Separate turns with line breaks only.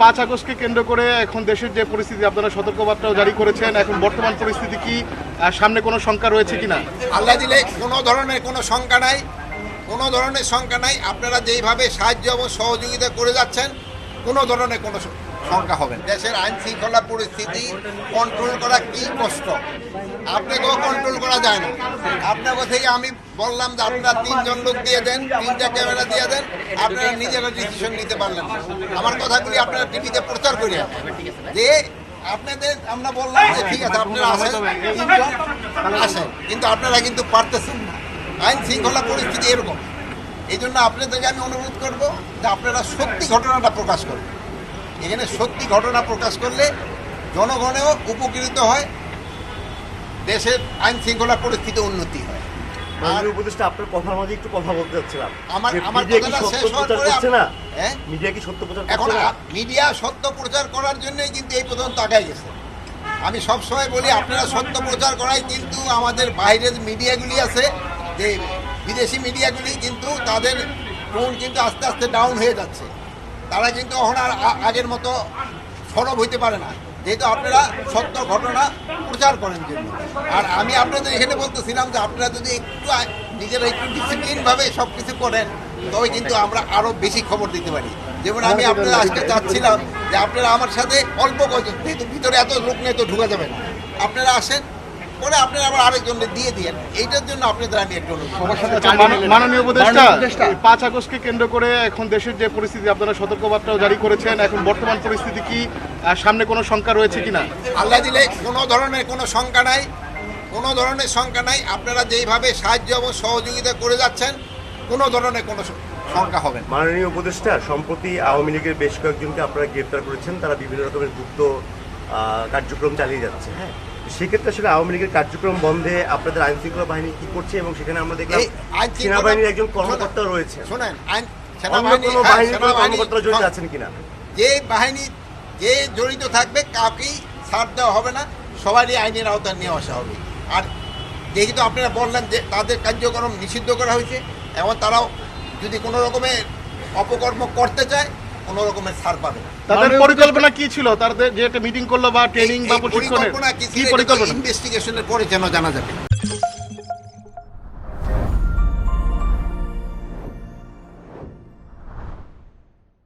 5 আগস্টকে কেন্দ্র করে এখন দেশের যে পরিস্থিতি, আপনারা সতর্কবার্তাও জারি করেছেন, এখন বর্তমান পরিস্থিতি কি, সামনে কোনো শঙ্কা রয়েছে কিনা?
আল্লাহ দিলে কোনো ধরনের কোনো শঙ্কা নাই, কোনো ধরনের শঙ্কা নাই। আপনারা যেইভাবে সাহায্য এবং সহযোগিতা করে যাচ্ছেন, কোনো ধরনের কোনো শঙ্কা হবে না। দেশের আইন শৃঙ্খলা পরিস্থিতি কন্ট্রোল করা কি কষ্ট, আপনাকেও কন্ট্রোল করা যায় না। আপনাকে থেকে আমি বললাম যে আপনারা 3 জন লোক দিয়ে দেন, 3টা ক্যামেরা দিয়ে দেন, আপনারা নিজেরা ডিসিশন নিতে পারলেন না। আমার কথাগুলি আপনারা টিভিতে প্রচার করিয়া যে আপনাদের আমরা বললাম যে ঠিক আছে আপনারা আসেন, 3 জন আসেন, কিন্তু আপনারা কিন্তু পারতেছেন না। আইন শৃঙ্খলা পরিস্থিতি এরকম। এই জন্য আপনাদেরকে আমি অনুরোধ করব যে আপনারা সত্যি ঘটনাটা প্রকাশ করবেন। এখানে সত্যি ঘটনা প্রকাশ করলে জনগণেও উপকৃত হয়, দেশের আইন শৃঙ্খলা পরিস্থিতি উন্নতি হয়।
মাননীয় উপদেষ্টা, আপনার কথার মাঝে একটু কথা বলতে চাচ্ছিলাম।
আমার
মিডিয়া কি
কথাটা
সত্য
শেষ হওয়ার
প্রচার
পরে
করছে না?
হ্যাঁ,
মিডিয়া কি সত্য প্রচার
এখন
করছে না?
মিডিয়া সত্য প্রচার করার জন্যই কিন্তু এই পর্যন্ত আগায় গেছে। আমি সবসময় বলি আপনারা সত্য প্রচার করাই, কিন্তু আমাদের বাইরের মিডিয়াগুলি আছে, যে বিদেশি মিডিয়াগুলি কিন্তু তাদের টোন কিন্তু আস্তে আস্তে ডাউন হয়ে যাচ্ছে। তারা কিন্তু এখন আর আগের মতো সরব হইতে পারে না, যেহেতু আপনারা সত্য ঘটনা প্রচার করেন জন্য। আর আমি আপনাদের এখানে বলতেছিলাম যে আপনারা যদি একটু নিজেরা একটু ডিসিপ্লিনভাবে সব কিছু করেন, তবে কিন্তু আমরা আরও বেশি খবর দিতে পারি। যেমন আমি আপনারা আজকে চাচ্ছিলাম যে আপনারা আমার সাথে অল্প কজন, যেহেতু ভিতরে এত লোক নেই তো ঢুকে যাবে না, আপনারা আসেন, পরে আপনারা আবার আরেকজনকে দিয়ে দিয়েন। এইটার জন্য আপনাদের আমি একটু
মাননীয় উপদেষ্টা, 5 আগস্টকে কেন্দ্র করে এখন দেশের যে পরিস্থিতি, আপনারা সতর্কবার্তাও জারি করেছেন, এখন বর্তমান পরিস্থিতি কি, সামনে কোনো শঙ্কা রয়েছে কিনা?
আল্লাহ দিলে কোনো ধরনের কোনো শঙ্কা নাই, কোনো ধরনের শঙ্কা নাই। আপনারা যেইভাবে সাহায্য এবং সহযোগিতা করে যাচ্ছেন, কোনো ধরনের কোনো শঙ্কা হবে না।
মাননীয় উপদেষ্টা, সম্প্রতি আওয়ামী লীগের বেশ কয়েকজনকে আপনারা গ্রেপ্তার করেছেন, তারা বিভিন্ন রকমের গুপ্ত কার্যক্রম চালিয়ে যাচ্ছে। হ্যাঁ, সেক্ষেত্রে আসলে আওয়ামী লীগের কার্যক্রম বন্ধে আপনাদের আইন শৃঙ্খলা বাহিনী কি করছে, এবং সেখানে আমরা দেখলাম সেনাবাহিনীর একজন কর্মকর্তা রয়েছে।
শোনেন,
কর্মকর্তারা জড়িত আছেন কিনা?
যে বাহিনী যে জড়িত থাকবে কাউকেই ছাড় দেওয়া হবে না, সবারই আইনের আওতায় নিয়ে আসা হবে। আর যেহেতু আপনারা বললেন যে তাদের কার্যক্রম নিষিদ্ধ করা হয়েছে, এবং তারাও যদি কোনো রকমের অপকর্ম করতে চায়, কোনো রকমের ছাড় পাবে না।
তাদের পরিকল্পনা কি ছিল? তাদের যে একটা মিটিং করলো বা ট্রেনিং বা প্রশিক্ষণের
পরিকল্পনা কি ছিল, ইনভেস্টিগেশনের পরে যেন জানা যাবে।